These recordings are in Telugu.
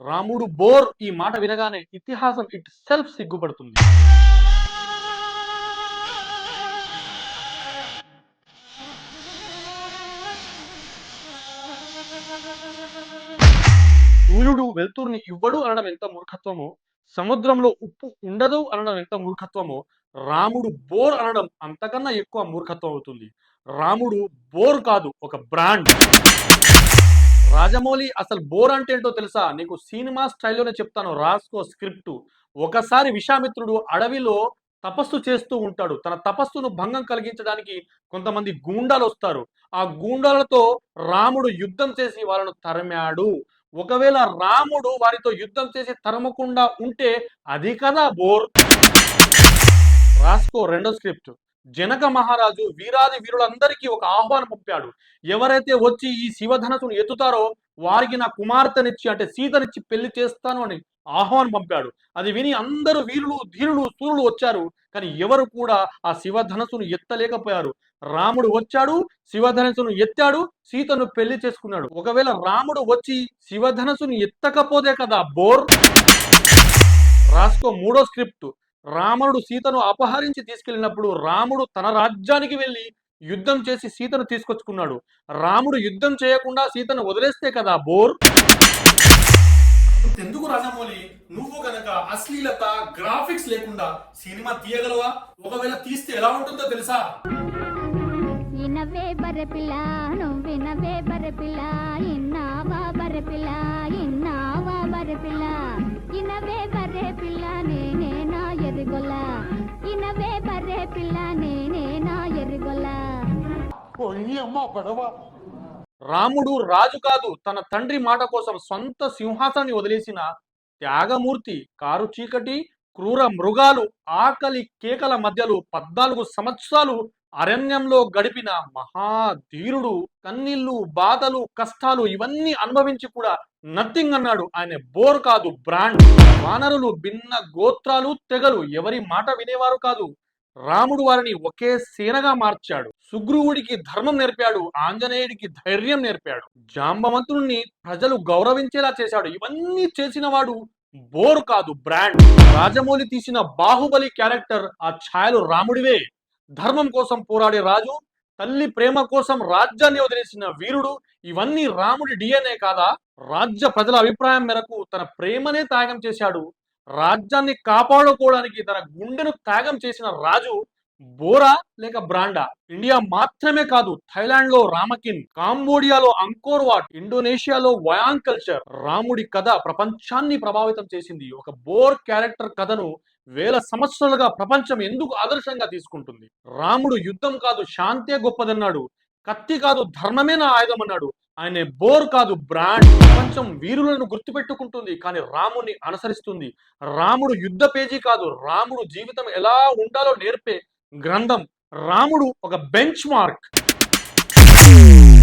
రాముడు బోర్ ఈ మాట వినగానే ఇతిహాసం ఇట్ సెల్ఫ్ సిగ్గుపడుతుంది. సూర్యుడు వెలుతురుని ఇవ్వడు అనడం ఎంత మూర్ఖత్వమో, సముద్రంలో ఉప్పు ఉండదు అనడం ఎంత మూర్ఖత్వమో, రాముడు బోర్ అనడం అంతకన్నా ఎక్కువ మూర్ఖత్వం అవుతుంది. రాముడు బోర్ కాదు, ఒక బ్రాండ్. రాజమౌళి అసలు బోర్ అంటే ఏంటో తెలుసా? నీకు సినిమా స్టైల్లోనే చెప్తాను, రాసుకో స్క్రిప్ట్. ఒకసారి విశ్వామిత్రుడు అడవిలో తపస్సు చేస్తూ ఉంటాడు. తన తపస్సును భంగం కలిగించడానికి కొంతమంది గూండాలు వస్తారు. ఆ గూండాలతో రాముడు యుద్ధం చేసి వాళ్ళను తరిమాడు. ఒకవేళ రాముడు వారితో యుద్ధం చేసి తరమకుండా ఉంటే అది కదా బోర్. రాసుకో రెండో స్క్రిప్ట్. జనక మహారాజు వీరాది వీరులందరికీ ఒక ఆహ్వానం పంపాడు. ఎవరైతే వచ్చి ఈ శివధనసును ఎత్తుతారో వారికి నా కుమార్తెనిచ్చి అంటే సీతనిచ్చి పెళ్లి చేస్తాను అని ఆహ్వానం పంపాడు. అది విని అందరూ వీరులు ధీరులు సూరులు వచ్చారు. కానీ ఎవరు కూడా ఆ శివధనసును ఎత్తలేకపోయారు. రాముడు వచ్చాడు, శివధనసును ఎత్తాడు, సీతను పెళ్లి చేసుకున్నాడు. ఒకవేళ రాముడు వచ్చి శివధనసును ఎత్తకపోతే కదా బోర్. రాసుకో మూడో స్క్రిప్ట్. రావణుడు సీతను అపహరించి తీసుకెళ్ళినప్పుడు రాముడు తన రాజ్యానికి వెళ్ళి యుద్ధం చేసి సీతను తీసుకొచ్చుకున్నాడు. రాముడు యుద్ధం చేయకుండా సీతను వదిలేస్తే కదా బోర్. ఎందుకు రాజమౌళి నువ్వు గనక అశ్లీలత గ్రాఫిక్స్ లేకుండా సినిమా తీయగలవా? ఒకవేళ తీస్తే ఎలా ఉంటుందో తెలుసా? ఇనవే బరపిల్ల నువ్వినవే బరపిల్ల ఇన్నావా బరపిల్ల ఇన్నావా బరపిల్ల ఇనవే బర్రె పిల్ల నేనే నా ఎరుగొల్ల ఇనవే బర్రె పిల్ల నేనే నా ఎరుగొల్ల. రాముడు రాజు కాదు, తన తండ్రి మాట కోసం సొంత సింహాసనాన్ని వదిలేసిన త్యాగమూర్తి. కారు చీకటి, క్రూర మృగాలు, ఆకలి కేకల మధ్యలో 14 సంవత్సరాలు అరణ్యంలో గడిపిన మహాధీరుడు. కన్నీళ్లు, బాధలు, కష్టాలు ఇవన్నీ అనుభవించి కూడా నథింగ్ అన్నాడు. ఆయన బోర్ కాదు, బ్రాండ్. వానరులు, భిన్న గోత్రాలు, తెగలు ఎవరి మాట వినేవారు కాదు. రాముడు వారిని ఒకే సేనగా మార్చాడు. సుగ్రీవుడికి ధర్మం నేర్పాడు, ఆంజనేయుడికి ధైర్యం నేర్పాడు, జాంబవంతుని ప్రజలు గౌరవించేలా చేశాడు. ఇవన్నీ చేసిన వాడు బోర్ కాదు, బ్రాండ్. రాజమౌళి తీసిన బాహుబలి క్యారెక్టర్ ఆ ఛాయలు రాముడివే. ధర్మం కోసం పోరాడే రాజు, తల్లి ప్రేమ కోసం రాజ్యాన్ని వదిలేసిన వీరుడు, ఇవన్నీ రాముడి డిఎన్ఏ కాదా? రాజ్య ప్రజల అభిప్రాయం మేరకు తన ప్రేమనే త్యాగం చేశాడు. రాజ్యాన్ని కాపాడుకోవడానికి తన గుండెను త్యాగం చేసిన రాజు బోరా లేక బ్రాండా? ఇండియా మాత్రమే కాదు, థైలాండ్ లో రామకిన్, కాంబోడియాలో అంకోర్ వాట్, ఇండోనేషియాలో వయాంగ్ కల్చర్. రాముడి కథ ప్రపంచాన్ని ప్రభావితం చేసింది. ఒక బోర్ క్యారెక్టర్ కథను వేల సంవత్సరాలుగా ప్రపంచం ఎందుకు ఆదర్శంగా తీసుకుంటుంది? రాముడు యుద్ధం కాదు శాంతే గొప్పదన్నాడు. కత్తి కాదు ధర్మమే నా ఆయుధం అన్నాడు. ఆయన బోర్ కాదు, బ్రాండ్. ప్రపంచం వీరులను గుర్తుపెట్టుకుంటుంది, కానీ రాముని అనుసరిస్తుంది. రాముడు యుద్ధ పేజీ కాదు, రాముడు జీవితం ఎలా ఉండాలో నేర్పే గ్రంథం. రాముడు ఒక బెంచ్ మార్క్.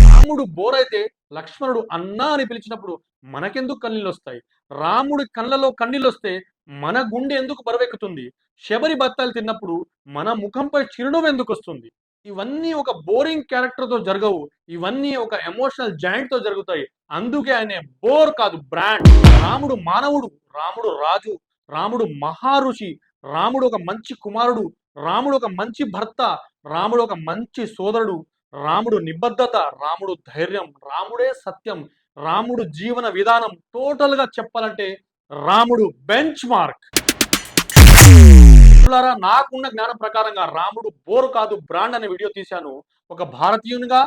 రాముడు బోర్ అయితే లక్ష్మణుడు అన్నా అని పిలిచినప్పుడు మనకెందుకు కన్నీళ్ళు వస్తాయి? రాముడి కళ్ళలో కన్నీళ్ళు వస్తే మన గుండె ఎందుకు బరువెక్కుతుంది? శబరి బత్తాలు తిన్నప్పుడు మన ముఖంపై చిరునవ్వు ఎందుకు వస్తుంది? ఇవన్నీ ఒక బోరింగ్ క్యారెక్టర్ తో జరగవు. ఇవన్నీ ఒక ఎమోషనల్ జాయింట్ తో జరుగుతాయి. అందుకే ఆయన బోర్ కాదు, బ్రాండ్. రాముడు మానవుడు, రాముడు రాజు, రాముడు మహారుషి, రాముడు ఒక మంచి కుమారుడు, రాముడు ఒక మంచి భర్త, రాముడు ఒక మంచి సోదరుడు, రాముడు నిబద్ధత, రాముడు ధైర్యం, రాముడే సత్యం, రాముడు జీవన విధానం. టోటల్ గా చెప్పాలంటే రాముడు బెంచ్ మార్క్. నాకున్న జ్ఞానం ప్రకారంగా రాముడు బోర్ కాదు, బ్రాండ్ అనే వీడియో తీశాను. ఒక భారతీయునిగా,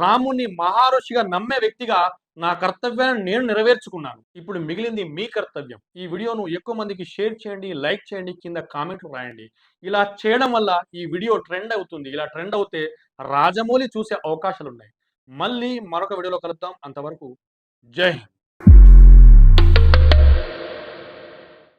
రాముని మహారుషిగా నమ్మే వ్యక్తిగా నా కర్తవ్యాన్ని నేను నెరవేర్చుకున్నాను. ఇప్పుడు మిగిలింది మీ కర్తవ్యం. ఈ వీడియోను ఎక్కువ మందికి షేర్ చేయండి, లైక్ చేయండి, కింద కామెంట్లు రాయండి. ఇలా చేయడం వల్ల ఈ వీడియో ట్రెండ్ అవుతుంది. ఇలా ట్రెండ్ అవుతే రాజమౌళి చూసే అవకాశాలు ఉన్నాయి. మళ్ళీ మరొక వీడియోలో కలుద్దాం. అంతవరకు జై హింద్.